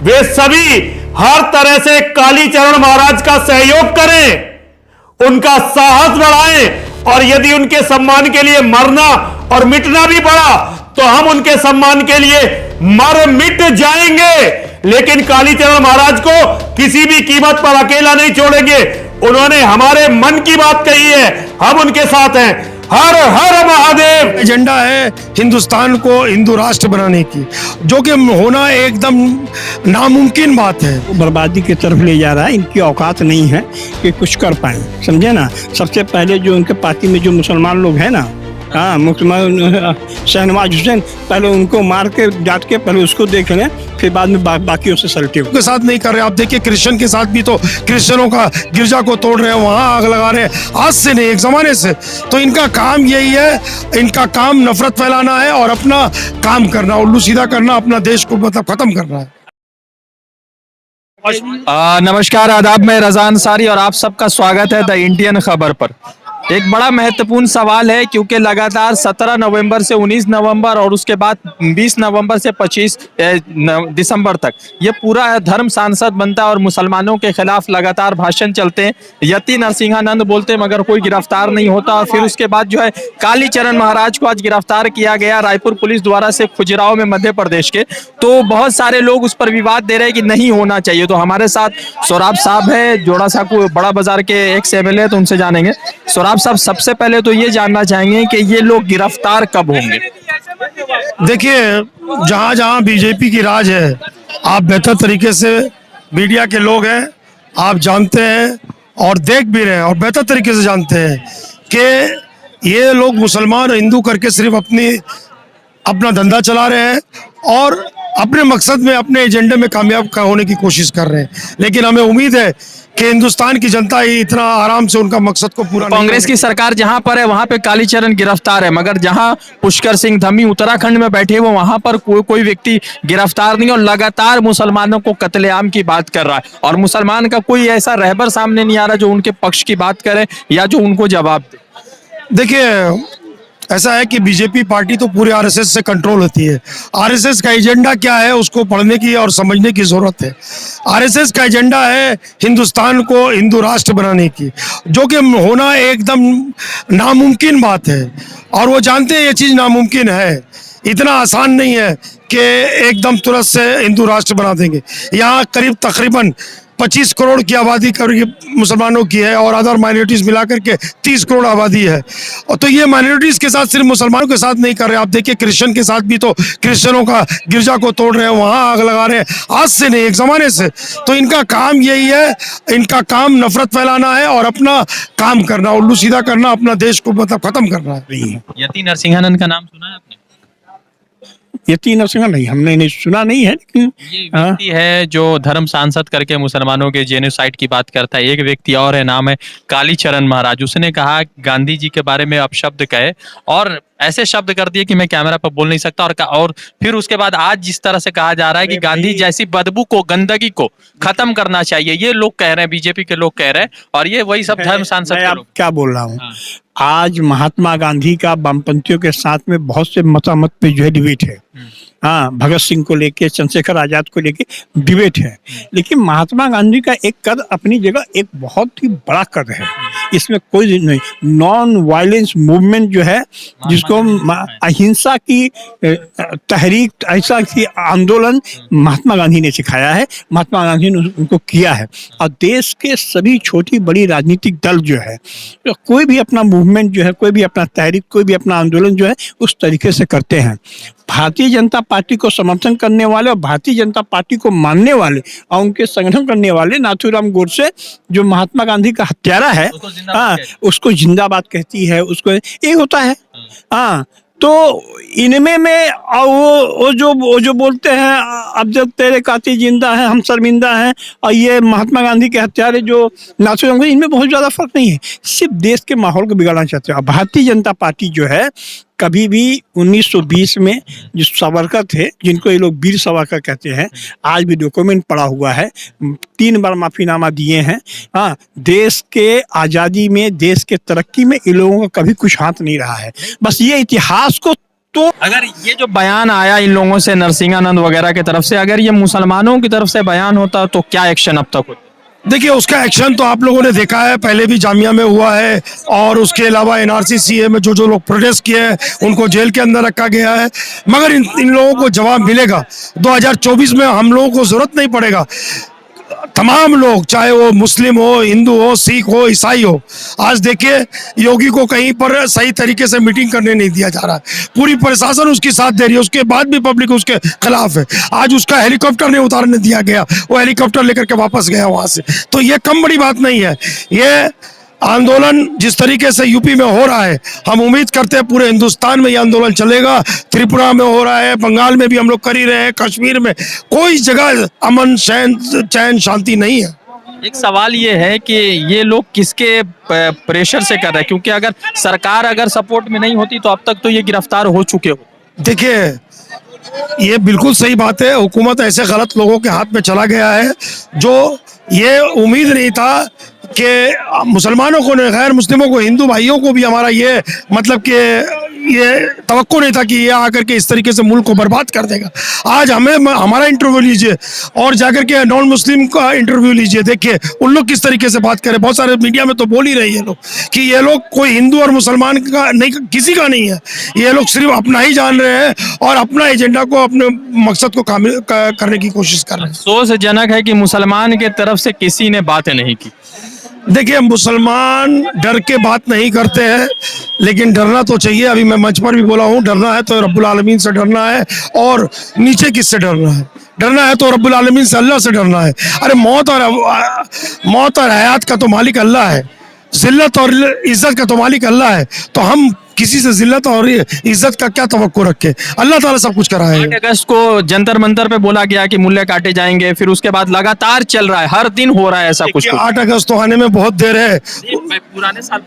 वे सभी हर तरह से कालीचरण महाराज का सहयोग करें, उनका साहस बढ़ाएं, और यदि उनके सम्मान के लिए मरना और मिटना भी पड़ा तो हम उनके सम्मान के लिए मर मिट जाएंगे, लेकिन कालीचरण महाराज को किसी भी कीमत पर अकेला नहीं छोड़ेंगे। उन्होंने हमारे मन की बात कही है, हम उनके साथ हैं। हर हर महादेव। एजेंडा है हिंदुस्तान को हिंदू राष्ट्र बनाने की, जो कि होना एकदम नामुमकिन बात है। बर्बादी की तरफ ले जा रहा है। इनकी औकात नहीं है कि कुछ कर पाए, समझे ना। सबसे पहले जो उनके पार्टी में जो मुसलमान लोग हैं ना, हाँ, मुसलमान शहनवाज हुसैन, पहले उनको मार के डांट के पहले उसको देख लें, फिर बाद में बाकियों से सल्टे के साथ नहीं कर रहे। आप देखिए क्रिश्चियन के साथ भी तो क्रिश्चियनों का गिरजा को तोड़ रहे हैं, वहां आग लगा रहे हैं, आज से नहीं एक जमाने से। तो इनका काम यही है, इनका काम नफरत फैलाना है और अपना काम करना, उल्लू सीधा करना, अपना देश को मतलब खत्म करना है। नमस्कार, आदाब, मैं रज़ा अंसारी और आप सबका स्वागत है द इंडियन खबर पर। एक बड़ा महत्वपूर्ण सवाल है, क्योंकि लगातार 17 नवंबर से 19 नवंबर और उसके बाद 20 नवंबर से 25 दिसंबर तक ये पूरा धर्म सांसद बनता है और मुसलमानों के खिलाफ लगातार भाषण चलते हैं। यति नरसिंहानंद बोलते हैं मगर कोई गिरफ्तार नहीं होता। और फिर उसके बाद जो है कालीचरण महाराज को आज गिरफ्तार किया गया रायपुर पुलिस द्वारा से खुजराहो में, मध्य प्रदेश के। तो बहुत सारे लोग उस पर विवाद दे रहे हैं कि नहीं होना चाहिए। तो हमारे साथ सोराब साहब है, जोड़ा सा को बड़ा बाजार के एक्स MLA, तो उनसे जानेंगे। सोराब साहब, सबसे पहले तो ये जानना चाहेंगे कि ये लोग गिरफ्तार कब होंगे? देखिए, जहां जहां बीजेपी की राज है, आप बेहतर तरीके से मीडिया के लोग हैं, आप जानते हैं और देख भी रहे हैं और बेहतर तरीके से जानते हैं कि ये लोग मुसलमान और हिंदू करके सिर्फ अपना धंधा चला रहे हैं और अपने मकसद में, अपने एजेंडे में कामयाब होने की कोशिश कर रहे हैं। लेकिन हमें उम्मीद है कि हिंदुस्तान की जनता ही इतना आराम से उनका मकसद को पूरा। कांग्रेस की सरकार जहां पर है वहां पे कालीचरण गिरफ्तार है, मगर जहां पुष्कर सिंह धमी उत्तराखंड में बैठे हुए वहां पर कोई व्यक्ति गिरफ्तार नहीं, और लगातार मुसलमानों को कत्लेआम की बात कर रहा है। और मुसलमान का कोई ऐसा रहबर सामने नहीं आ रहा जो उनके पक्ष की बात करे या जो उनको जवाब दे। देखिए, ऐसा है कि बीजेपी पार्टी तो पूरे आरएसएस से कंट्रोल होती है। आरएसएस का एजेंडा क्या है उसको पढ़ने की और समझने की जरूरत है। आरएसएस का एजेंडा है हिंदुस्तान को हिंदू राष्ट्र बनाने की, जो कि होना एकदम नामुमकिन बात है। और वो जानते हैं ये चीज़ नामुमकिन है, इतना आसान नहीं है कि एकदम तुरंत से हिंदू राष्ट्र बना देंगे। यहाँ करीब तकरीबन 25 करोड़ की आबादी मुसलमानों की है और अदर माइनॉरिटीज मिलाकर के 30 करोड़ आबादी है। और तो ये माइनॉरिटीज के साथ सिर्फ मुसलमानों के साथ नहीं कर रहे। आप देखिए क्रिश्चियन के साथ भी तो क्रिश्चियनों का गिरजा को तोड़ रहे हैं, वहां आग लगा रहे हैं, आज से नहीं एक जमाने से। तो इनका काम यही है, इनका काम नफरत फैलाना है और अपना काम करना, उल्लू सीधा करना, अपना देश को मतलब खत्म करना है। यति नरसिंहानंद का नाम सुना है आपने? यति नरसिंहा नहीं, हमने नहीं सुना नहीं है, लेकिन ये व्यक्ति है जो धर्म सांसद करके मुसलमानों के जेनोसाइड की बात करता है। एक व्यक्ति और है, नाम है कालीचरण महाराज। उसने कहा गांधी जी के बारे में अपशब्द कहे और ऐसे शब्द कर दिए कि मैं कैमरा पर बोल नहीं सकता। और फिर उसके बाद आज जिस तरह से कहा जा रहा है कि गांधी जैसी बदबू को, गंदगी को खत्म करना चाहिए, ये लोग कह रहे हैं, बीजेपी के लोग कह रहे हैं। और ये वही सब धर्म सांसद के लोग। क्या बोल रहा हूँ, आज महात्मा गांधी का वामपंथियों के साथ में बहुत से मतामत पे जो है डिबेट है। हाँ, भगत सिंह को लेके, चंद्रशेखर आजाद को लेके डिबेट है। लेकिन महात्मा गांधी का एक कद अपनी जगह एक बहुत ही बड़ा कद है, इसमें कोई नहीं। नॉन वायलेंस मूवमेंट जो है, जिसको अहिंसा की तहरीक, अहिंसा की आंदोलन महात्मा गांधी ने सिखाया है, महात्मा गांधी ने उनको किया है। और देश के सभी छोटी बड़ी राजनीतिक दल जो है, कोई भी अपना मूवमेंट जो है, कोई भी अपना तहरीक, कोई भी अपना आंदोलन जो है उस तरीके से करते हैं। भारतीय जनता पार्टी को समर्थन करने वाले और भारतीय जनता पार्टी को मानने वाले और उनके संगठन करने वाले नाथूराम गोडसे, जो महात्मा गांधी का हत्यारा है, हाँ, उसको जिंदाबाद कहती है, उसको ये होता है। हाँ, तो इनमें में वो जो बोलते हैं अब जब तेरे कातिल जिंदा है हम शर्मिंदा हैं, और ये महात्मा गांधी के हत्यारे जो नाथूराम गोडसे, इनमें बहुत ज़्यादा फर्क नहीं है। सिर्फ देश के माहौल को बिगाड़ना चाहते हैं। भारतीय जनता पार्टी जो है कभी भी 1920 में जो सावरकर थे, जिनको ये लोग वीर सावरकर कहते हैं, आज भी डॉक्यूमेंट पड़ा हुआ है, 3 बार माफीनामा दिए हैं। हाँ, देश के आज़ादी में, देश के तरक्की में इन लोगों का कभी कुछ हाथ नहीं रहा है। बस ये इतिहास को तो अगर ये जो बयान आया इन लोगों से, नरसिंहानंद वगैरह की तरफ से, अगर ये मुसलमानों की तरफ से बयान होता तो क्या एक्शन अब तक होता? देखिए, उसका एक्शन तो आप लोगों ने देखा है, पहले भी जामिया में हुआ है, और उसके अलावा एनआरसी सीए में जो जो लोग प्रोटेस्ट किए हैं उनको जेल के अंदर रखा गया है। मगर इन लोगों को जवाब मिलेगा। 2024 में हम लोगों को जरूरत नहीं पड़ेगा, तमाम लोग, चाहे वो मुस्लिम हो, हिंदू हो, सिख हो, ईसाई हो। आज देखिए, योगी को कहीं पर सही तरीके से मीटिंग करने नहीं दिया जा रहा है, पूरी प्रशासन उसकी साथ दे रही है, उसके बाद भी पब्लिक उसके खिलाफ है। आज उसका हेलीकॉप्टर नहीं उतारने दिया गया, वो हेलीकॉप्टर लेकर के वापस गया वहां से। तो ये कम बड़ी बात नहीं है। ये आंदोलन जिस तरीके से यूपी में हो रहा है, हम उम्मीद करते हैं पूरे हिंदुस्तान में ये आंदोलन चलेगा। त्रिपुरा में हो रहा है, बंगाल में भी हम लोग कर ही रहे हैं, कश्मीर में, कोई जगह अमन चैन शांति नहीं है। एक सवाल ये है कि ये लोग किसके प्रेशर से कर रहे हैं, क्योंकि अगर सरकार अगर सपोर्ट में नहीं होती तो अब तक तो ये गिरफ्तार हो चुके हो। देखिए, ये बिल्कुल सही बात है, हुकूमत ऐसे गलत लोगों के हाथ में चला गया है जो ये उम्मीद नहीं था कि मुसलमानों को, गैर मुस्लिमों को, हिंदू भाइयों को भी हमारा ये मतलब कि ये तवक्को नहीं था कि ये आकर के इस तरीके से मुल्क को बर्बाद कर देगा। आज हमारा इंटरव्यू लीजिए और जाकर के नॉन मुस्लिम का इंटरव्यू लीजिए, देखिए उन लोग किस तरीके से बात करें। बहुत सारे मीडिया में तो बोल ही रहे हैं लोग कि ये लोग कोई हिंदू और मुसलमान का नहीं, किसी का नहीं है, ये लोग सिर्फ अपना ही जान रहे हैं और अपना एजेंडा को, अपने मकसद को करने की कोशिश कर रहे हैं। अफसोसजनक है कि मुसलमान के तरफ से किसी ने बातें नहीं की। देखिए, मुसलमान डर के बात नहीं करते हैं, लेकिन डरना तो चाहिए। अभी मैं मंच पर भी बोला हूँ, डरना है तो रब्बुल आलमीन से डरना है, और नीचे किससे डरना है? डरना है तो रब्बुल आलमीन से, अल्लाह से डरना है। अरे मौत और हयात का तो मालिक अल्लाह है, जिल्लत और इज्जत का तो मालिक अल्लाह है। तो हम किसी से जिल्लत और इज्जत का क्या तवक्को रखे? अल्लाह ताला सब कुछ कराएगा। 8 अगस्त को जंतर मंतर पे बोला गया कि मूल्य काटे जाएंगे, फिर उसके बाद लगातार चल रहा है, हर दिन हो रहा है ऐसा कुछ। 8 अगस्त तो आने में बहुत देर है।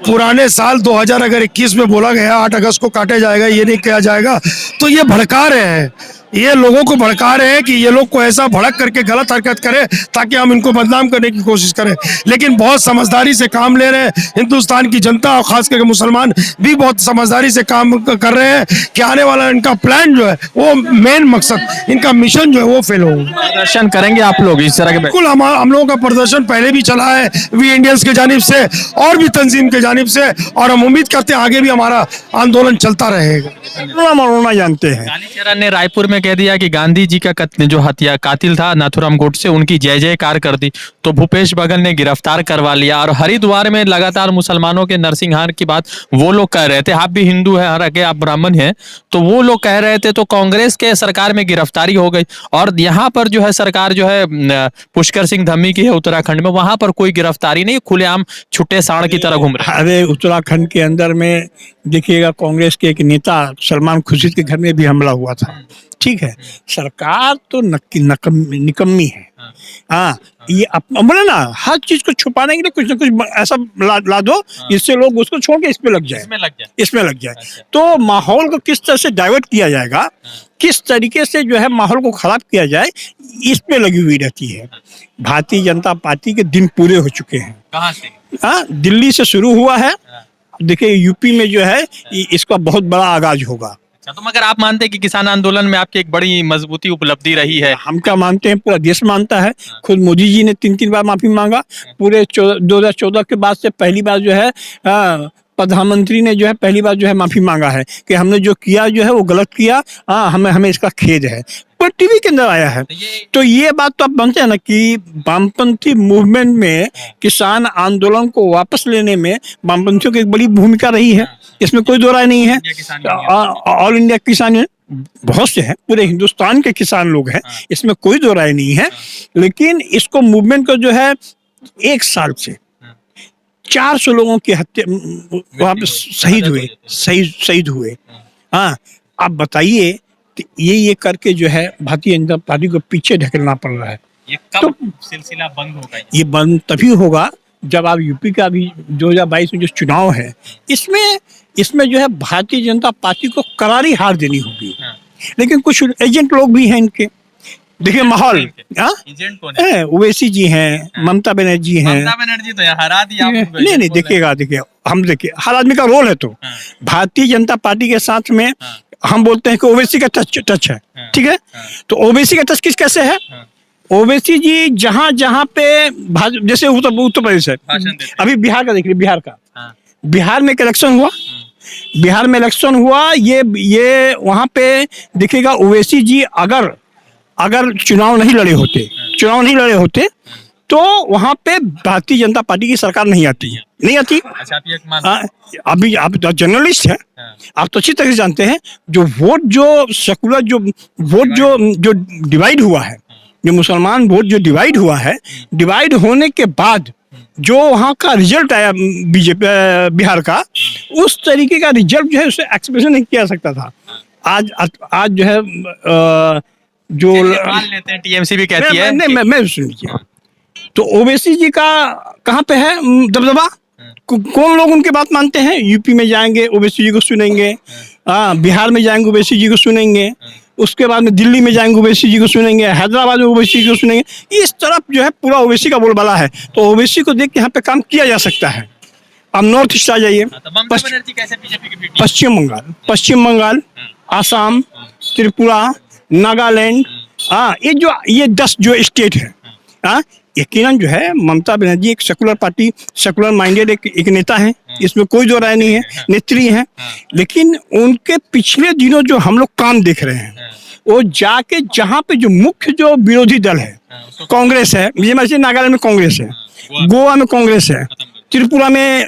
पुराने साल 2021 में बोला गया 8 अगस्त को काटे जाएगा, ये नहीं किया जाएगा। तो ये भड़का रहे हैं, ये लोगों को भड़का रहे हैं कि ये लोग को ऐसा भड़क करके गलत हरकत करे ताकि हम इनको बदनाम करने की कोशिश करें। लेकिन बहुत समझदारी से काम ले रहे हैं हिंदुस्तान की जनता, और खास करके मुसलमान भी बहुत समझदारी से काम कर रहे हैं कि आने वाला इनका प्लान जो है, वो मेन मकसद, इनका मिशन जो है वो फेल हो। प्रदर्शन करेंगे आप लोग इस तरह के? बिल्कुल, हम लोगों का प्रदर्शन पहले भी चला है, वी इंडियंस के जानिब से और भी तंजीम के जानिब से, और हम उम्मीद करते हैं आगे भी हमारा आंदोलन चलता रहेगा। मरोना जानते हैं। कालीचरण ने रायपुर में कह दिया कि गांधी जी का जो कातिल था नाथूराम गोडसे, उनकी जय जयकार कर दी। तो भूपेश बघेल ने गिरफ्तार करवा लिया, और हरिद्वार में लगातार मुसलमानों के नरसिंहार की बात वो लोग कह रहे थे। आप भी हिंदू हैं, हालांकि आप ब्राह्मण हैं, तो वो लोग कह रहे थे। तो कांग्रेस के सरकार में गिरफ्तारी हो गई, और यहाँ पर जो है सरकार जो है पुष्कर सिंह धामी की है उत्तराखंड में, वहां पर कोई गिरफ्तारी नहीं, खुलेआम छुट्टे सांड की तरह घूम रहे। अरे उत्तराखंड के अंदर में देखिएगा, कांग्रेस के एक नेता सलमान खुर्शीद के घर में भी हमला हुआ था। ठीक है, सरकार तो निकम्मी है। हाँ, ये बोले ना, हर चीज को छुपाने के लिए कुछ ना कुछ ऐसा ला दो जिससे लोग उसको छोड़ के इसमें लग जाए। तो माहौल को किस तरह से डाइवर्ट किया जाएगा, किस तरीके से जो है माहौल को खराब किया जाए, इस पे लगी हुई रहती है। भारतीय जनता पार्टी के दिन पूरे हो चुके हैं। कहाँ से? हाँ, दिल्ली से शुरू हुआ है। देखिए, यूपी में जो है इसका बहुत बड़ा आगाज होगा। तो मगर आप मानते हैं कि किसान आंदोलन में आपकी एक बड़ी मजबूती उपलब्धि रही है? हम क्या मानते हैं, पूरा देश मानता है। खुद मोदी जी ने 3 बार माफी मांगा। पूरे 2014 के बाद से पहली बार जो है प्रधानमंत्री ने जो है पहली बार जो है माफी मांगा है कि हमने जो किया जो है वो गलत किया, हमें इसका खेद है। पर टीवी के अंदर आया है। तो ये बात तो आप मानते हैं ना कि वामपंथी मूवमेंट में किसान आंदोलन को वापस लेने में वामपंथियों की एक बड़ी भूमिका रही है, इसमें कोई दो राय नहीं है। ऑल इंडिया किसान बहुत से हैं, पूरे हिंदुस्तान के किसान लोग हैं, इसमें कोई दो राय नहीं है। लेकिन इसको मूवमेंट को जो है 1 साल से 400 लोगों की हत्या वहां पे शहीद हुए। हाँ, आप बताइए, ये करके जो है भारतीय जनता पार्टी को पीछे ढकेलना पड़ रहा है। ये कब सिलसिला बंद होगा? ये बंद तभी होगा जब आप यूपी का भी 2022 में जो चुनाव है, इसमें जो है भारतीय जनता पार्टी को करारी हार देनी होगी। लेकिन कुछ एजेंट लोग भी हैं इनके। देखिए माहौल, एजेंट कौन है? ओवैसी जी हैं, ममता बनर्जी हैं। ममता बनर्जी तो हरा दिया। नहीं, देखिए हर आदमी का रोल है। तो भारतीय जनता पार्टी के साथ में हम बोलते हैं कि ओवैसी का टच है, ठीक है। तो ओवैसी का टच कैसे है? ओवैसी जी जहां जहां पे जैसे उत्तर प्रदेश है, अभी बिहार का देखिए, बिहार का, बिहार में एक इलेक्शन हुआ, बिहार में इलेक्शन हुआ, ये वहां पे देखिएगा ओवैसी जी अगर चुनाव नहीं लड़े होते तो वहां पे भारतीय जनता पार्टी की सरकार नहीं आती। अच्छा, आप ये मानते अभी आप जर्नलिस्ट हैं, आप तो अच्छी तरह से जानते हैं जो वोट जो डिवाइड हुआ है, जो मुसलमान वोट जो डिवाइड हुआ है, डिवाइड होने के बाद जो वहाँ का रिजल्ट आया बीजेपी बिहार का, उस तरीके का रिजल्ट जो है उसे एक्सप्रेशन नहीं किया जा सकता था। आज जो है जो मान लेते हैं टीएमसी भी कहती है मैं सुनिए, तो ओवैसी जी का कहाँ पे है दबदबा? कौन लोग उनके बात मानते हैं? यूपी में जाएंगे ओवैसी जी को सुनेंगे, बिहार में जाएंगे ओवैसी जी को सुनेंगे, उसके बाद में दिल्ली में जाएंगे ओवैसी जी को सुनेंगे, हैदराबाद में ओवैसी जी को सुनेंगे। इस तरफ जो है पूरा ओवैसी का बोलबाला है। तो ओवैसी को देख के यहाँ पे काम किया जा सकता है। अब नॉर्थ ईस्ट आ जाइए, पश्चिम बंगाल, आसाम, त्रिपुरा, नागालैंड, ये 10 जो स्टेट है, यकीनन जो है ममता बनर्जी एक सेकुलर माइंडेड एक नेता है, इसमें कोई दो राय नहीं है, नेत्री है। लेकिन उनके पिछले दिनों जो हम लोग काम देख रहे हैं, वो जाके जहाँ पे जो मुख्य जो विरोधी दल है, कांग्रेस है, नागालैंड में कांग्रेस है, गोवा में कांग्रेस है, त्रिपुरा में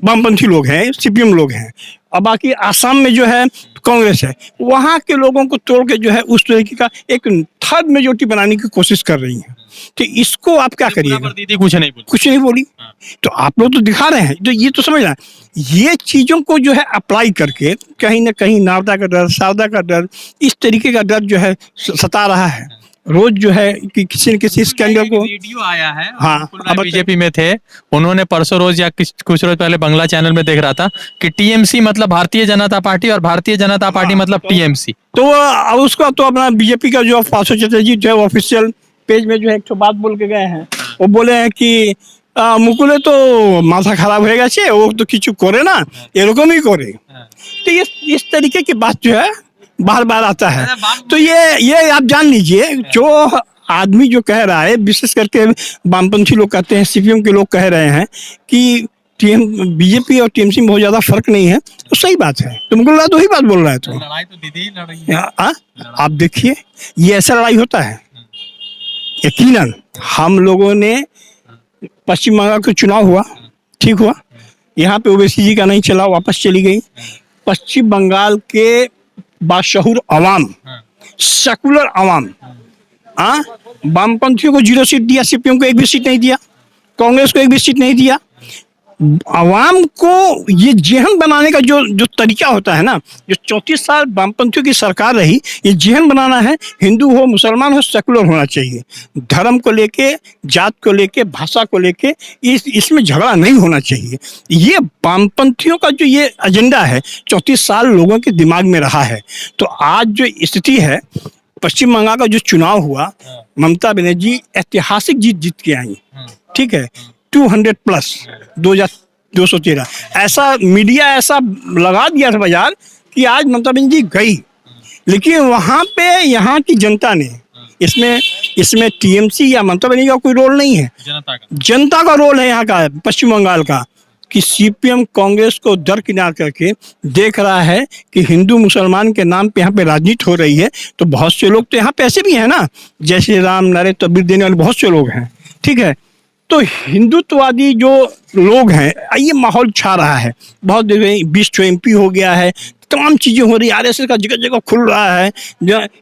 वामपंथी लोग हैं, सीपीएम लोग हैं, और बाकी आसाम में जो है कांग्रेस है, वहाँ के लोगों को तोड़ के जो है उस तरीके का एक थर्ड मेजोरिटी बनाने की कोशिश कर रही है। तो इसको आप क्या करिएगा? दीदी कुछ नहीं बोली। तो आप लोग तो दिखा रहे हैं, तो ये तो समझना, ये चीजों को जो है अप्लाई करके कहीं ना कहीं नारदा का डर, शारदा का डर, इस तरीके का डर जो है सता रहा है। रोज जो है कि किसी न किसी स्कैंडल को वीडियो आया है, हाँ, अब बीजेपी में थे, उन्होंने परसों रोज या कुछ रोज पहले बंगला चैनल में देख रहा था कि टीएमसी मतलब भारतीय जनता पार्टी और भारतीय जनता पार्टी मतलब टीएमसी। तो अब उसका तो अपना बीजेपी का जो पार्षद चटर्जी जो है ऑफिशियल पेज में जो है एक तो बात बोल के गए हैं। वो बोले हैं कि मुकुले तो माथा खराब होएगा छे, वो तो किचु करे ना, एरकम ही करे। तो ये इस तरीके की बात जो है बार बार आता है। तो ये आप जान लीजिए, जो आदमी जो कह रहा है, विशेष करके वामपंथी लोग कहते हैं, सीपीएम के लोग कह रहे हैं कि बीजेपी और टीएमसी में बहुत ज्यादा फर्क नहीं है, तो सही बात है। तो मुकुल तो ही बात बोल रहा है। तो लड़ाई तो दीदी लड़ रही है। आप देखिए, ये ऐसा लड़ाई होता है। यकीनन हम लोगों ने पश्चिम बंगाल का चुनाव हुआ, ठीक हुआ, यहाँ पे ओवैसी जी का नहीं चला, वापस चली गई। पश्चिम बंगाल के बाशहूर अवाम, सेकुलर अवाम, वामपंथियों को 0 सीट दिया, सीपीएम को 1 भी सीट नहीं दिया, कांग्रेस को 1 भी सीट नहीं दिया। अवाम को ये जेहन बनाने का जो तरीका होता है ना, जो 34 साल वामपंथियों की सरकार रही, ये जेहन बनाना है, हिंदू हो, मुसलमान हो, सेकुलर होना चाहिए। धर्म को लेके, जात को लेके, भाषा को लेके इसमें झगड़ा नहीं होना चाहिए। ये वामपंथियों का जो ये एजेंडा है 34 साल लोगों के दिमाग में रहा है। तो आज जो स्थिति है, पश्चिम बंगाल का जो चुनाव हुआ, ममता बनर्जी ऐतिहासिक जीत के आई, ठीक है, 200+ 213। ऐसा मीडिया ऐसा लगा दिया था बाजार कि आज ममता बनर्जी गई, लेकिन वहां पे यहाँ की जनता ने, इसमें टीएमसी या ममता बनर्जी का कोई रोल नहीं है, जनता का रोल है यहाँ का, पश्चिम बंगाल का, कि सीपीएम कांग्रेस को दरकिनार करके देख रहा है कि हिंदू मुसलमान के नाम पे यहाँ पे राजनीति हो रही है। तो बहुत से लोग तो यहाँ पे ऐसे भी हैं ना, जय श्री राम नारे तबीर देने वाले बहुत से लोग हैं, ठीक है। तो हिंदुत्ववादी जो लोग हैं, ये माहौल छा रहा है। बहुत 20 एमपी हो गया है, तमाम चीज़ें हो रही है, आरएसएस का जगह जगह खुल रहा है,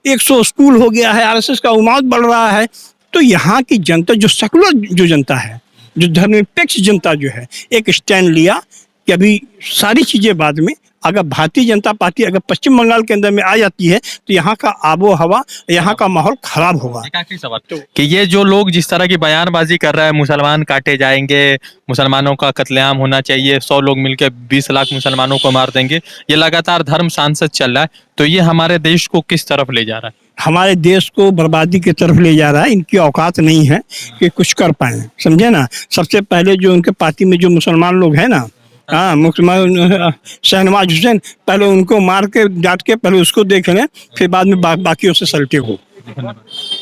100 स्कूल हो गया है, आरएसएस का उन्माद बढ़ रहा है। तो यहाँ की जनता, जो सेकुलर जो जनता है, जो धर्मनिरपेक्ष जनता जो है, एक स्टैंड लिया कि अभी सारी चीज़ें बाद में, अगर भारतीय जनता पार्टी अगर पश्चिम बंगाल के अंदर में आ जाती है तो यहाँ का आबो हवा, यहाँ का माहौल खराब होगा। एक आखिरी सवाल तो कि ये जो लोग जिस तरह की बयानबाजी कर रहे हैं, मुसलमान काटे जाएंगे, मुसलमानों का कत्लेआम होना चाहिए, 100 लोग मिलकर 20 लाख मुसलमानों को मार देंगे, ये लगातार धर्म सांसद चल रहा है, तो ये हमारे देश को किस तरफ ले जा रहा है? हमारे देश को बर्बादी की तरफ ले जा रहा है। इनकी औकात नहीं है कि कुछ कर पाए, समझे ना। सबसे पहले जो उनके पार्टी में जो मुसलमान लोग हैं ना, हाँ, मुख्यमंत्री शहनवाज हुसैन, पहले उनको मार के डांट के पहले उसको देख लें, फिर बाद में बाकियों से सलटे हो।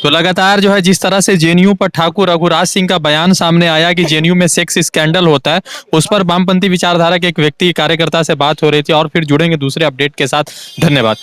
तो लगातार जो है जिस तरह से जेएनयू पर ठाकुर रघुराज सिंह का बयान सामने आया कि जेएनयू में सेक्स स्कैंडल होता है, उस पर वामपंथी विचारधारा के एक व्यक्ति कार्यकर्ता से बात हो रही थी। और फिर जुड़ेंगे दूसरे अपडेट के साथ। धन्यवाद।